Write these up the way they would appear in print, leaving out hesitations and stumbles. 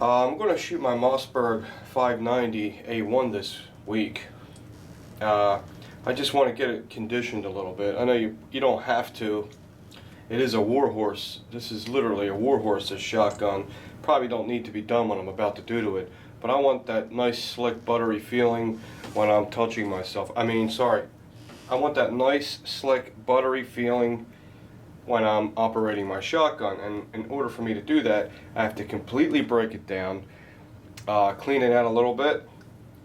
I'm going to shoot my Mossberg 590 A1 this week. I just want to get it conditioned a little bit. I know you don't have to. It is a warhorse. This is literally a warhorse, this shotgun. Probably don't need to be done what I'm about to do to it. But I want that nice, slick, buttery feeling when I'm touching myself. I want that nice, slick, buttery feeling when I'm operating my shotgun. And in order for me to do that, I have to completely break it down, clean it out a little bit,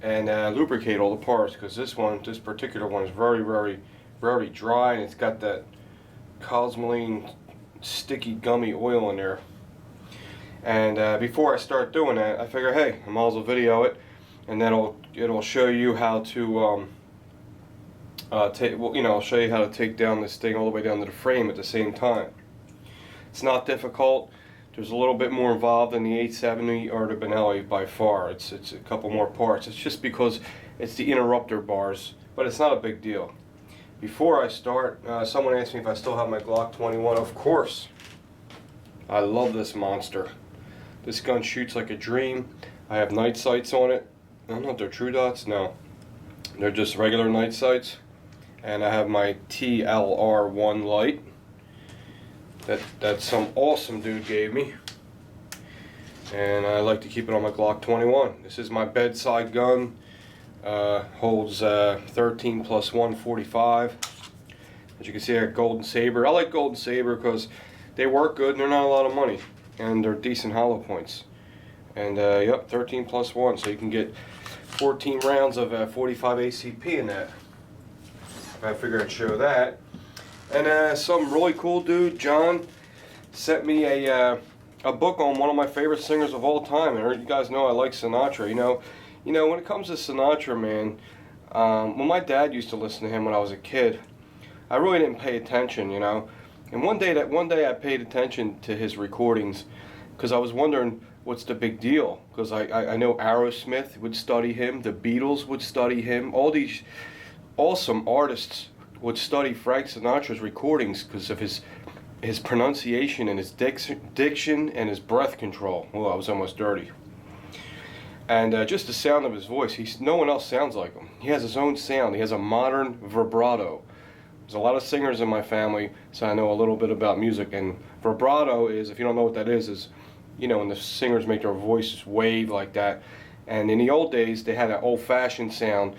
and lubricate all the parts, because this particular one is very, very, very dry, and it's got that cosmoline sticky gummy oil in there. And before I start doing that, I figure, hey, I might as well video it, and then it'll show you how to I'll show you how to take down this thing all the way down to the frame at the same time. It's not difficult. There's a little bit more involved in the 870 or the Benelli by far. It's a couple more parts. It's just because it's the interrupter bars, but it's not a big deal. Before I start, someone asked me if I still have my Glock 21. Of course. I love this monster. This gun shoots like a dream. I have night sights on it. I don't know if they're True Dots. No. They're just regular night sights. And I have my TLR1 light that some awesome dude gave me. And I like to keep it on my Glock 21. This is my bedside gun. Holds 13 plus 1, 45. As you can see, I got Golden Saber. I like Golden Saber because they work good and they're not a lot of money. And they're decent hollow points. And yep, 13 plus 1. So you can get 14 rounds of 45 ACP in that. I figured I'd show that. And some really cool dude, John, sent me a book on one of my favorite singers of all time. And you guys know I like Sinatra. You know, when it comes to Sinatra, man, when my dad used to listen to him when I was a kid, I really didn't pay attention, you know. And one day I paid attention to his recordings because I was wondering what's the big deal. Because I know Aerosmith would study him, the Beatles would study him, all these awesome artists would study Frank Sinatra's recordings because of his pronunciation and his diction and his breath control. Well, I was almost dirty. And just the sound of his voice, no one else sounds like him. He has his own sound. He has a modern vibrato. There's a lot of singers in my family, so I know a little bit about music. And vibrato is, if you don't know what that is, you know, when the singers make their voices wave like that. And in the old days, they had an old-fashioned sound,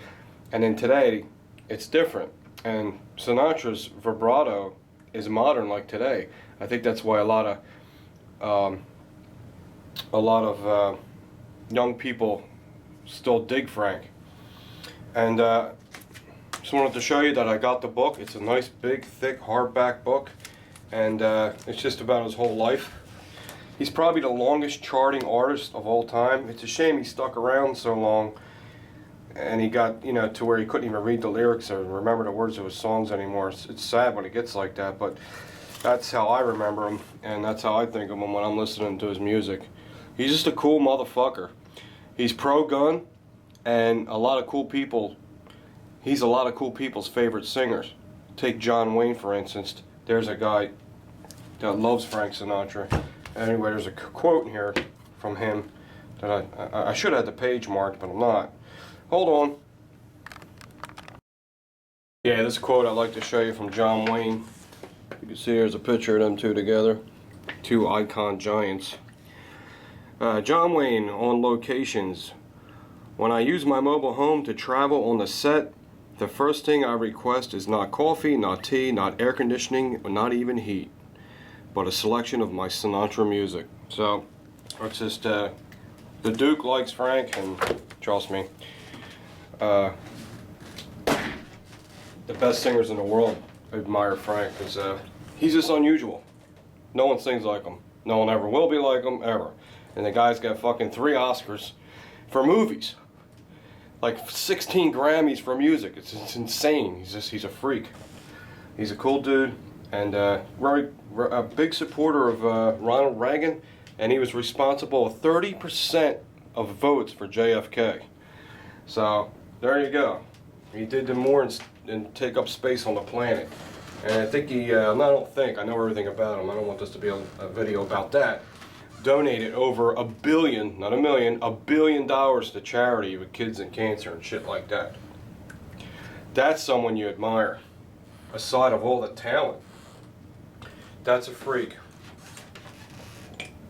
and then today, it's different. And Sinatra's vibrato is modern like today. I think that's why a lot of young people still dig Frank. And just wanted to show you that I got the book. It's a nice, big, thick, hardback book, and it's just about his whole life. He's probably the longest charting artist of all time. It's a shame he stuck around so long, and he got, you know, to where he couldn't even read the lyrics or remember the words of his songs anymore. It's sad when it gets like that, but that's how I remember him, and that's how I think of him when I'm listening to his music. He's just a cool motherfucker. He's pro-gun, and a lot of cool people. He's a lot of cool people's favorite singers. Take John Wayne, for instance. There's a guy that loves Frank Sinatra. Anyway, there's a quote here from him that I should have the page marked, but I'm not. Hold on. Yeah, this quote I'd like to show you from John Wayne. You can see there's a picture of them two together. Two icon giants. John Wayne on locations. When I use my mobile home to travel on the set, the first thing I request is not coffee, not tea, not air conditioning, or not even heat, but a selection of my Sinatra music. So, it's just, the Duke likes Frank, and trust me, the best singers in the world admire Frank, because he's just unusual. No one sings like him. No one ever will be like him, ever. And the guy's got fucking 3 Oscars for movies. Like 16 Grammys for music. It's insane. He's a freak. He's a cool dude, and a big supporter of Ronald Reagan, and he was responsible for 30% of votes for JFK. So there you go. He did more and take up space on the planet. And I think I know everything about him. I don't want this to be a video about that. donated over $1 billion, not a million, $1 billion to charity with kids and cancer and shit like that. That's someone you admire, aside of all the talent. That's a freak.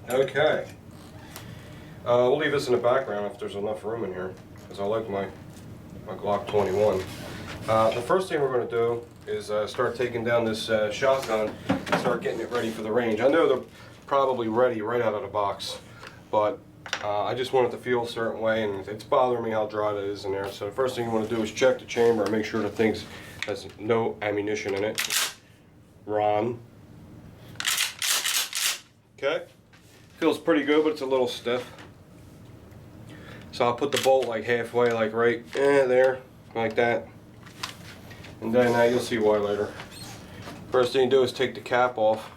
Okay. We'll leave this in the background if there's enough room in here, because I like my Glock 21. The first thing we're going to do is start taking down this shotgun and start getting it ready for the range. I know they're probably ready right out of the box, but I just want it to feel a certain way, and it's bothering me how dry that is in there. So the first thing you want to do is check the chamber and make sure the thing has no ammunition in it. Ron. Okay. Feels pretty good, but it's a little stiff. So I'll put the bolt like halfway, like right there, like that. And then you'll see why later. First thing you do is take the cap off.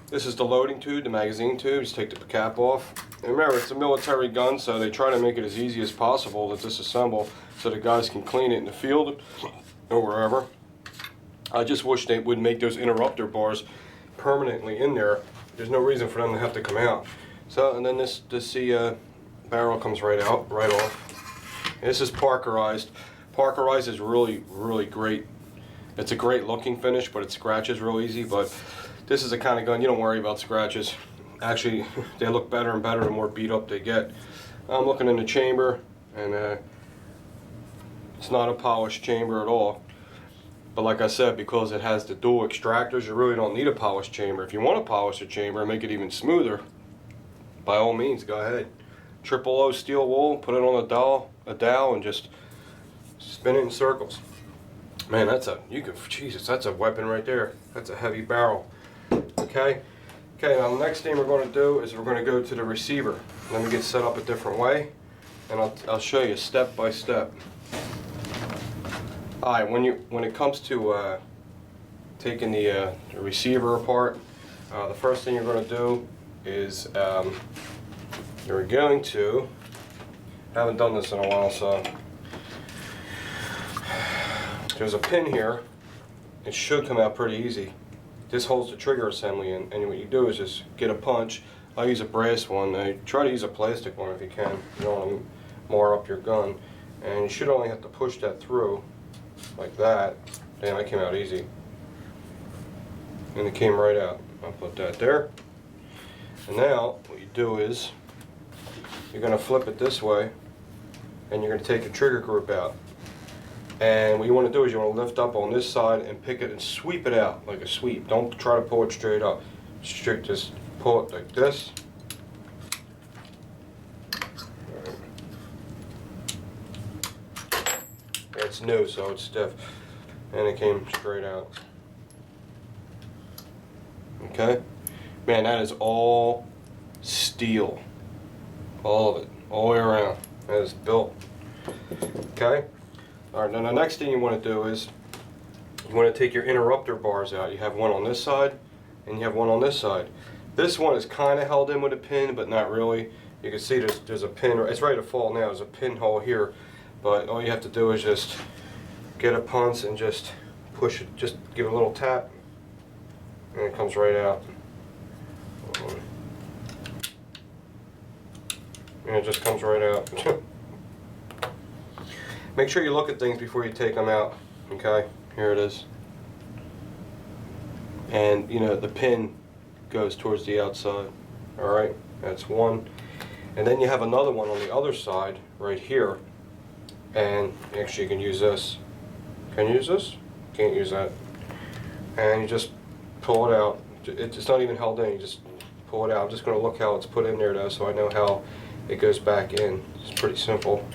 This is the loading tube, the magazine tube. Just take the cap off. And remember, it's a military gun, so they try to make it as easy as possible to disassemble so the guys can clean it in the field or wherever. I just wish they would make those interrupter bars permanently in there. There's no reason for them to have to come out. So, and then this barrel comes right off. And this is Parkerized. Parkerized is really, really great. It's a great looking finish, but it scratches real easy. But this is the kind of gun you don't worry about scratches. Actually, they look better and better the more beat up they get. I'm looking in the chamber, and it's not a polished chamber at all. But like I said, because it has the dual extractors, you really don't need a polished chamber. If you want to polish the chamber and make it even smoother, by all means, go ahead. 000 steel wool, put it on a dowel, and just spin it in circles. Man, Jesus, that's a weapon right there. That's a heavy barrel. Okay. Okay, now the next thing we're going to do is we're going to go to the receiver. Let me get set up a different way, and I'll show you step by step. Alright, when it comes to taking the receiver apart, the first thing you're going to do is you're going to, I haven't done this in a while, so there's a pin here. It should come out pretty easy. This holds the trigger assembly in, and what you do is just get a punch. I use a brass one. Try to use a plastic one if you can. You don't want to mar up your gun. And you should only have to push that through like that. Damn, that came out easy. And it came right out. I'll put that there. And now what you do is you're going to flip it this way, and you're going to take the trigger group out. And what you want to do is you want to lift up on this side and pick it and sweep it out like a sweep. Don't try to pull it straight up. Just pull it like this. It's new, so it's stiff. And it came straight out. Okay? Man, that is all steel. All of it. All the way around. That is built. Okay? Alright, now the next thing you want to do is you want to take your interrupter bars out. You have one on this side and you have one on this side. This one is kind of held in with a pin, but not really. You can see there's a pin. It's ready to fall now. There's a pinhole here, but all you have to do is just get a punch and just push it. Just give it a little tap, and it comes right out. And it just comes right out. Make sure you look at things before you take them out. Okay, here it is. And you know, the pin goes towards the outside. Alright, that's one. And then you have another one on the other side, right here. And actually you can use this. Can you use this? Can't use that. And you just pull it out. It's not even held in, you just pull it out. I'm just going to look how it's put in there though, so I know how it goes back in. It's pretty simple.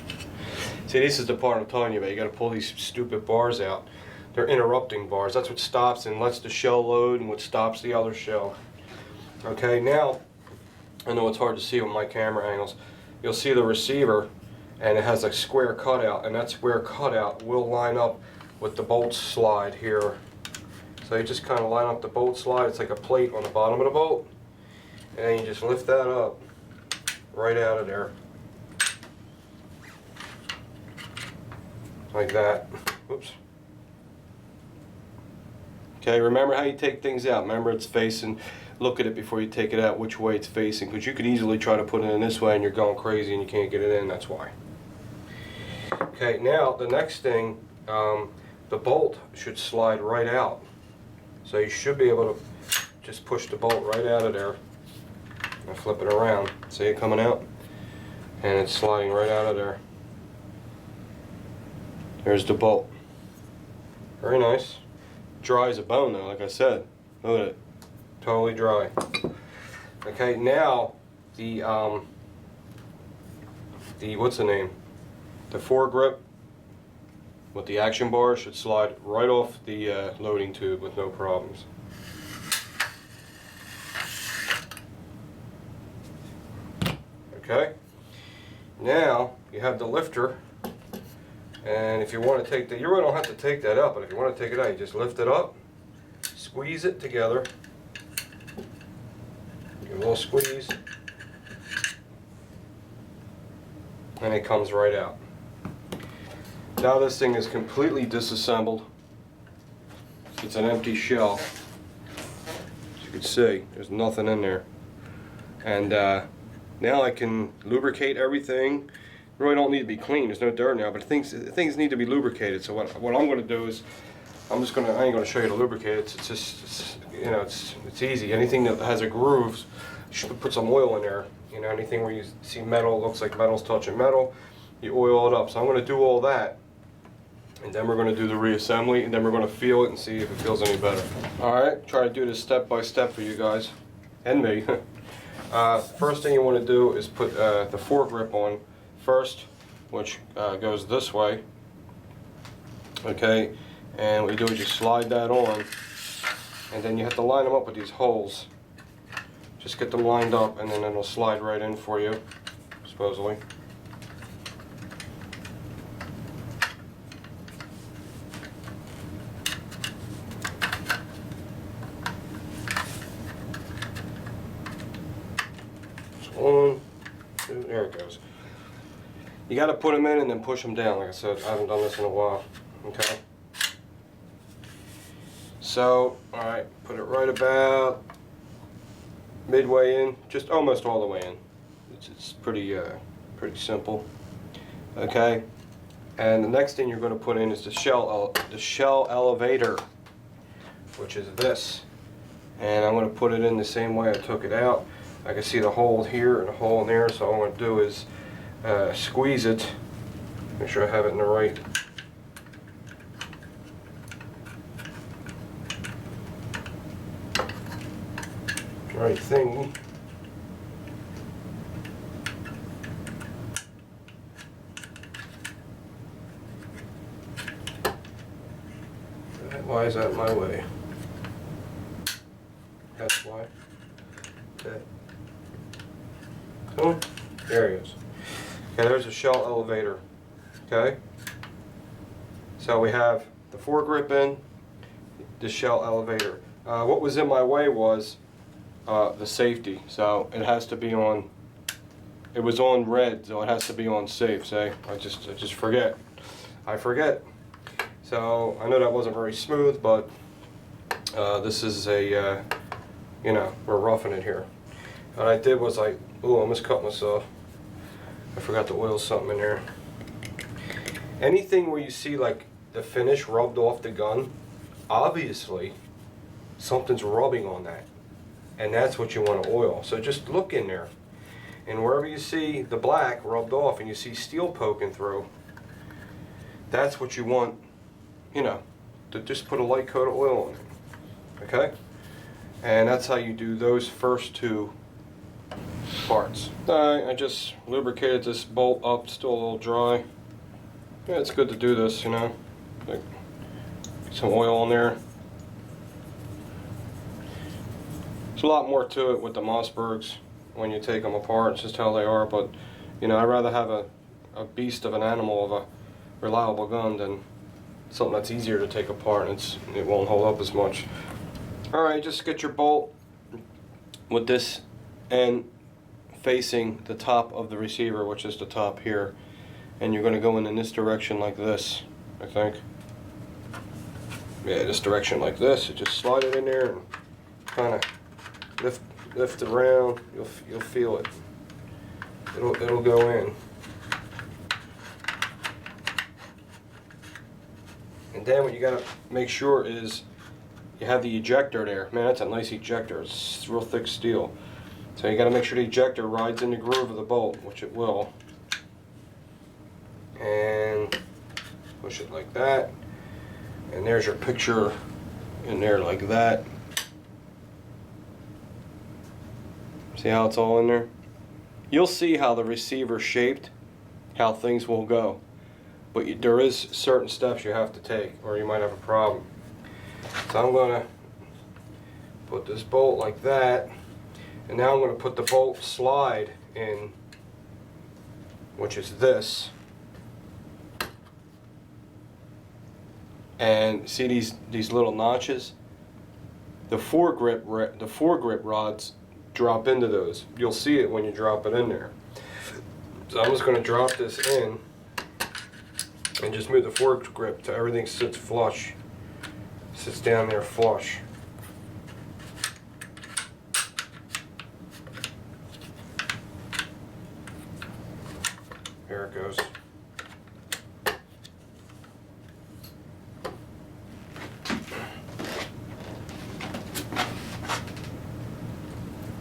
See, this is the part I'm telling you about. You got to pull these stupid bars out. They're interrupting bars. That's what stops and lets the shell load, and what stops the other shell. Okay, now I know it's hard to see with my camera angles. You'll see the receiver, and it has a square cutout, and that square cutout will line up with the bolt slide here. So you just kind of line up the bolt slide. It's like a plate on the bottom of the bolt, and then you just lift that up right out of there. Like that. Oops. Okay, remember how you take things out. Remember, it's facing, look at it before you take it out, which way it's facing, because you could easily try to put it in this way and you're going crazy and you can't get it in. That's why. Okay, now the next thing, the bolt should slide right out. So you should be able to just push the bolt right out of there and flip it around. See it coming out? And it's sliding right out of there. There's the bolt. Very nice. Dry as a bone though, like I said. Look at it. Totally dry. Okay, now the what's the name? The foregrip with the action bar should slide right off the loading tube with no problems. Okay, now you have the lifter, and if you want to take you really don't have to take that up, but if you want to take it out, you just lift it up, squeeze it together, give it a little squeeze, and it comes right out. Now this thing is completely disassembled. It's an empty shell. As you can see, there's nothing in there. And now I can lubricate everything. Really don't need to be clean. There's no dirt now, but things need to be lubricated. So what I'm going to do is, I ain't going to show you to lubricate it. It's just you know, it's easy. Anything that has a groove, you should put some oil in there. You know, anything where you see metal, looks like metal's touching metal, you oil it up. So I'm going to do all that, and then we're going to do the reassembly, and then we're going to feel it and see if it feels any better. Alright, try to do this step by step for you guys, and me. First thing you want to do is put the foregrip on first, which goes this way. Okay, and what you do is you slide that on, and then you have to line them up with these holes. Just get them lined up, and then it'll slide right in for you, supposedly. One, two, there it goes. You got to put them in and then push them down. Like I said, I haven't done this in a while. Okay. So, all right, put it right about midway in, just almost all the way in. It's pretty simple. Okay. And the next thing you're going to put in is the shell elevator, which is this. And I'm going to put it in the same way I took it out. I can see the hole here and the hole in there, so all I'm going to do is squeeze it, make sure I have it in the right thing. Why is that my way? That's why. Okay. Oh, there he is. Okay, there's a shell elevator. Okay. So we have the foregrip in, the shell elevator. What was in my way was the safety. So it has to be on. It was on red, so it has to be on safe. Say, I just forget. I forget. So I know that wasn't very smooth, but this is a you know, we're roughing it here. What I did was I almost cut myself. I forgot to oil something in there. Anything where you see like the finish rubbed off the gun, obviously something's rubbing on that, and that's what you want to oil. So just look in there, and wherever you see the black rubbed off and you see steel poking through, that's what you want, you know, to just put a light coat of oil on it. Okay? And that's how you do those first two parts. I just lubricated this bolt up, still a little dry. Yeah, it's good to do this, you know. Like, some oil on there. There's a lot more to it with the Mossbergs when you take them apart. It's just how they are, but you know, I'd rather have a beast of an animal of a reliable gun than something that's easier to take apart and it won't hold up as much. Alright, just get your bolt with this end facing the top of the receiver, which is the top here, and you're going to go in this direction like this, I think. Yeah, this direction like this. You just slide it in there and kind of lift it around, you'll feel it. It'll go in. And then what you gotta make sure is you have the ejector there. Man, that's a nice ejector. It's real thick steel. So you gotta make sure the ejector rides in the groove of the bolt, which it will. And push it like that. And there's your picture in there like that. See how it's all in there? You'll see how the receiver's shaped, how things will go. But there is certain steps you have to take or you might have a problem. So I'm going to put this bolt like that. And now I'm going to put the bolt slide in, which is this. And see these little notches? The foregrip rods drop into those. You'll see it when you drop it in there. So I'm just going to drop this in and just move the foregrip to everything sits flush. Sits down there flush. There it goes.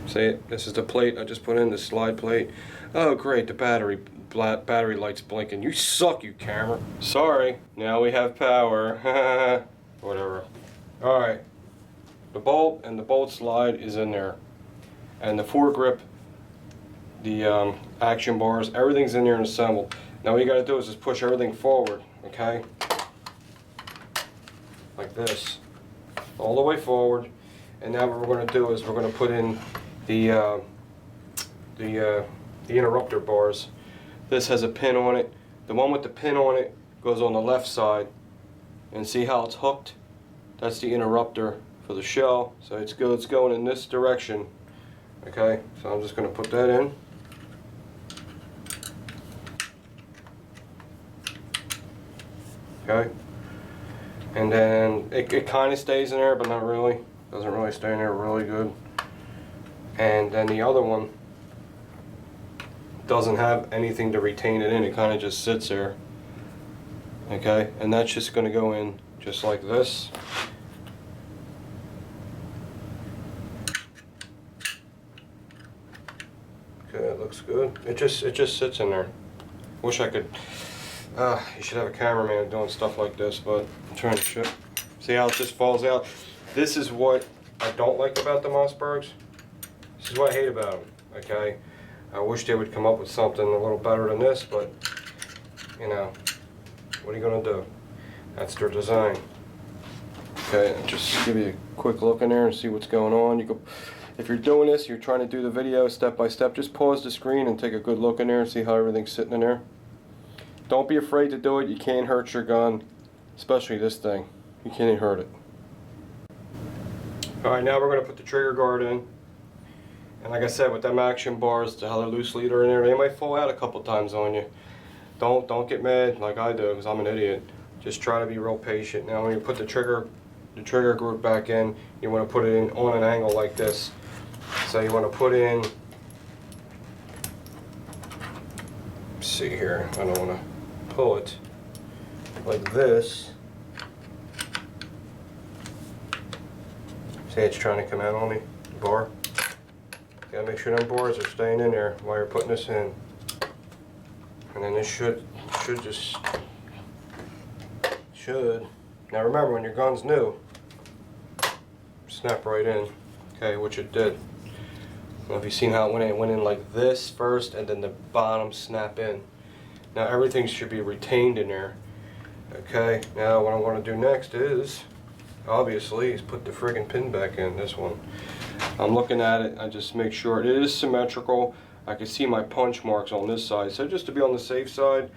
See, this is the plate I just put in, the slide plate. Oh great, the battery light's blinking. You suck, you camera. Sorry, now we have power. Whatever. Alright, the bolt and the bolt slide is in there. And the foregrip, the action bars, everything's in there and assembled. Now what you gotta do is just push everything forward, okay? Like this. All the way forward. And now what we're gonna do is we're gonna put in the interrupter bars. This has a pin on it. The one with the pin on it goes on the left side. And see how it's hooked? That's the interrupter for the shell. So it's going in this direction. Okay, so I'm just going to put that in. Okay, and then it kind of stays in there, but not really. Doesn't really stay in there really good. And then the other one doesn't have anything to retain it in. It kind of just sits there. Okay, and that's just going to go in just like this. Okay, it looks good. It just sits in there. Wish I could. You should have a cameraman doing stuff like this, but I'm trying to ship. See how it just falls out? This is what I don't like about the Mossbergs. This is what I hate about them. Okay, I wish they would come up with something a little better than this, but you know, what are you gonna do? That's their design. Okay, just give you a quick look in there and see what's going on. You go, if you're doing this, you're trying to do the video step by step, just pause the screen and take a good look in there and see how everything's sitting in there. Don't be afraid to do it. You can't hurt your gun, especially this thing. You can't hurt it. Alright, now we're going to put the trigger guard in. And like I said, with them action bars, how they're loose leader in there, they might fall out a couple times on you. Don't get mad like I do, because I'm an idiot. Just try to be real patient. Now when you put the trigger group back in, you want to put it in on an angle like this. So you want to put in, let's see here, I don't want to pull it like this. See, it's trying to come out on me, the bar. Gotta make sure them bars are staying in there while you're putting this in. And then this should now remember, when your gun's new, snap right in. Okay, which it did. Now if you've seen how it went in like this first and then the bottom snap in. Now everything should be retained in there. Okay, now what I want to do next is, obviously, is put the friggin' pin back in, this one. I'm looking at it, I just make sure it is symmetrical. I can see my punch marks on this side. So just to be on the safe side,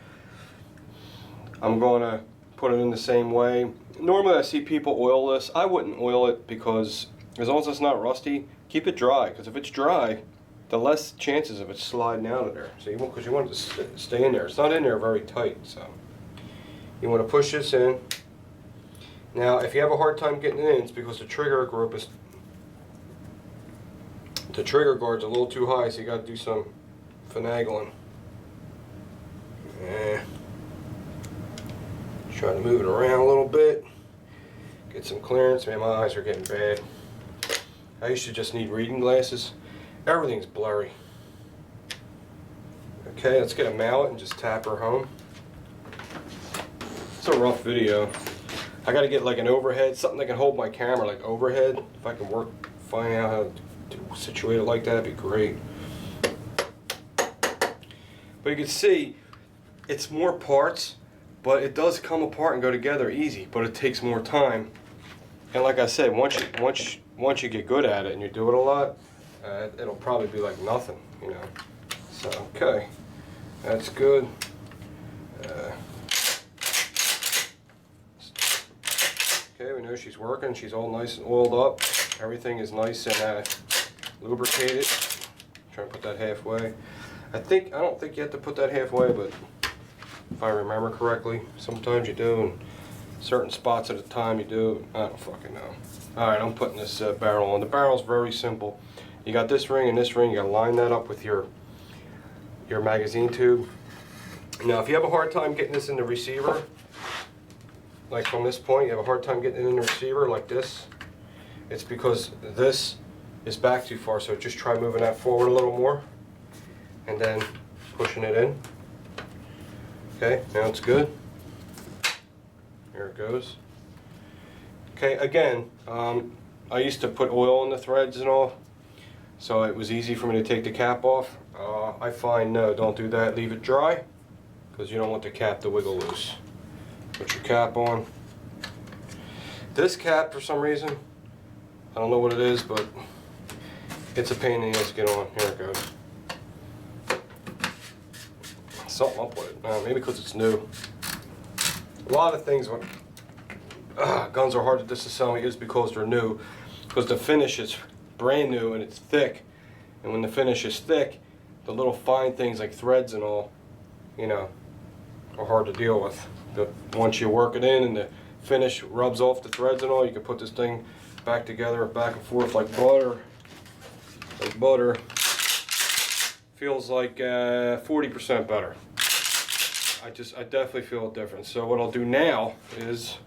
I'm going to put it in the same way. Normally I see people oil this. I wouldn't oil it because as long as it's not rusty, keep it dry. Because if it's dry, the less chances of it sliding out of there. So you want, because you want it to stay in there. It's not in there very tight. So you want to push this in. Now if you have a hard time getting it in, it's because the trigger group is the trigger guard's a little too high, so you got to do some finagling. Trying to move it around a little bit, get some clearance. Man, my eyes are getting bad. I used to just need reading glasses. Everything's blurry. Okay, let's get a mallet and just tap her home. It's a rough video. I got to get like an overhead, something that can hold my camera like overhead. If I can find out how to situate it like that, it'd be great. But you can see, it's more parts, but it does come apart and go together easy, but it takes more time. And like I said, once you get good at it and you do it a lot, it'll probably be like nothing, you know. So, okay, that's good. Okay, we know she's working. She's all nice and oiled up. Everything is nice and lubricated. Try and put that halfway. I don't think you have to put that halfway, but if I remember correctly, sometimes you do, and certain spots at a time you do. I don't fucking know. Alright, I'm putting this barrel on. The barrel's very simple. You got this ring and this ring. You gotta line that up with your magazine tube. Now, if you have a hard time getting this in the receiver, like from this point, you have a hard time getting it in the receiver like this, it's because this is back too far. So just try moving that forward a little more, and then pushing it in. Okay, now it's good. There it goes. Okay, again, I used to put oil in the threads and all, so it was easy for me to take the cap off. I find no, don't do that. Leave it dry, because you don't want the cap to wiggle loose. Put your cap on. This cap, for some reason, I don't know what it is, but it's a pain in the ass to get on. Here it goes. Something up with it. Maybe because it's new. A lot of things when guns are hard to disassemble is because they're new. Because the finish is brand new and it's thick. And when the finish is thick, the little fine things like threads and all, you know, are hard to deal with. Once you work it in and the finish rubs off the threads and all, you can put this thing back together, back and forth like butter. Like butter. Feels like 40% better. I definitely feel a difference. So what I'll do now is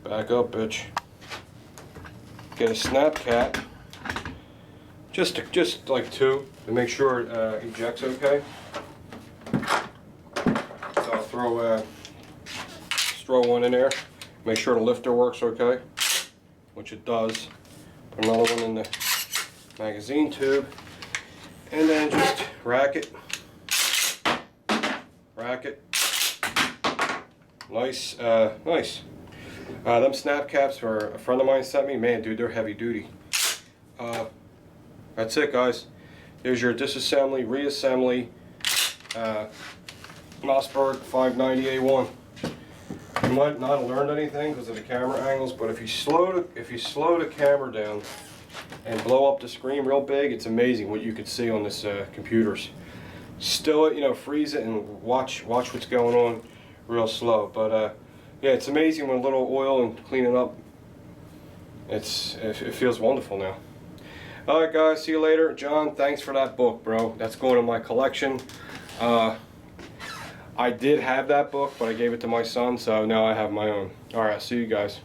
back up, bitch. Get a snap cap, just like 2 to make sure it ejects okay. So I'll throw one in there, make sure the lifter works okay, which it does. Put another one in the magazine tube, and then just rack it. Nice, nice. Them snap caps were a friend of mine sent me. Man, dude, they're heavy duty. That's it, guys. There's your disassembly, reassembly, Mossberg 590A1. You might not have learned anything because of the camera angles, but if you slow the camera down and blow up the screen real big, it's amazing what you could see on this computers. Still it, you know, freeze it and watch what's going on real slow. But yeah, it's amazing with a little oil and clean it up. It feels wonderful now. Alright guys, see you later. John, thanks for that book, bro. That's going in my collection. I did have that book, but I gave it to my son, so now I have my own. Alright, I'll see you guys.